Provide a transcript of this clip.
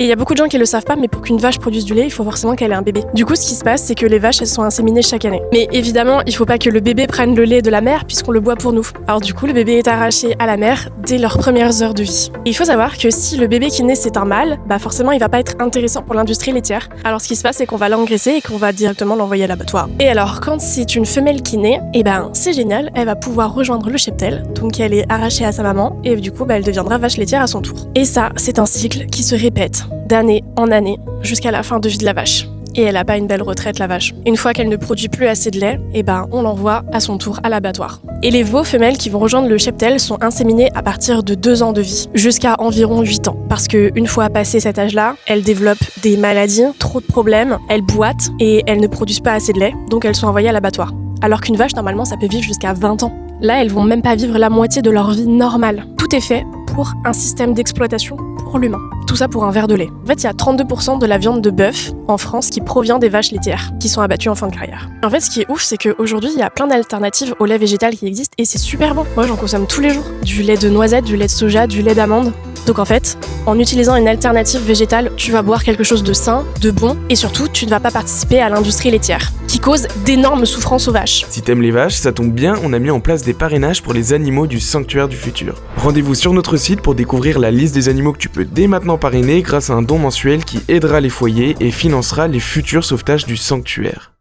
Et il y a beaucoup de gens qui le savent pas, mais pour qu'une vache produise du lait, il faut forcément qu'elle ait un bébé. Du coup, ce qui se passe, c'est que les vaches, elles sont inséminées chaque année. Mais évidemment, il faut pas que le bébé prenne le lait de la mère, puisqu'on le boit pour nous. Alors du coup, le bébé est arraché à la mère dès leurs premières heures de vie. Et il faut savoir que si le bébé qui naît, c'est un mâle, bah forcément, il va pas être intéressant pour l'industrie laitière. Alors ce qui se passe, c'est qu'on va l'engraisser et qu'on va directement l'envoyer à l'abattoir. Et alors, quand c'est une femelle qui naît, et ben c'est génial, elle va pouvoir rejoindre le cheptel, donc elle est arrachée à sa maman, et du coup, bah, elle deviendra vache laitière à son tour. Et ça, c'est un cycle qui se répète d'année en année jusqu'à la fin de vie de la vache. Et elle a pas une belle retraite, la vache. Une fois qu'elle ne produit plus assez de lait, et ben on l'envoie à son tour à l'abattoir. Et les veaux femelles qui vont rejoindre le cheptel sont inséminées à partir de 2 ans de vie, jusqu'à environ 8 ans. Parce que une fois passé cet âge-là, elles développent des maladies, trop de problèmes, elles boitent et elles ne produisent pas assez de lait, donc elles sont envoyées à l'abattoir. Alors qu'une vache, normalement, ça peut vivre jusqu'à 20 ans. Là, elles vont même pas vivre la moitié de leur vie normale. Tout est fait pour un système d'exploitation pour l'humain. Tout ça pour un verre de lait. En fait, il y a 32% de la viande de bœuf en France qui provient des vaches laitières, qui sont abattues en fin de carrière. En fait, ce qui est ouf, c'est qu'aujourd'hui, il y a plein d'alternatives au lait végétal qui existent et c'est super bon. Moi, j'en consomme tous les jours. Du lait de noisette, du lait de soja, du lait d'amande. Donc en fait, en utilisant une alternative végétale, tu vas boire quelque chose de sain, de bon, et surtout, tu ne vas pas participer à l'industrie laitière, qui cause d'énormes souffrances aux vaches. Si t'aimes les vaches, ça tombe bien, on a mis en place des parrainages pour les animaux du sanctuaire du futur. Rendez-vous sur notre site pour découvrir la liste des animaux que tu peux dès maintenant parrainer grâce à un don mensuel qui aidera les foyers et financera les futurs sauvetages du sanctuaire.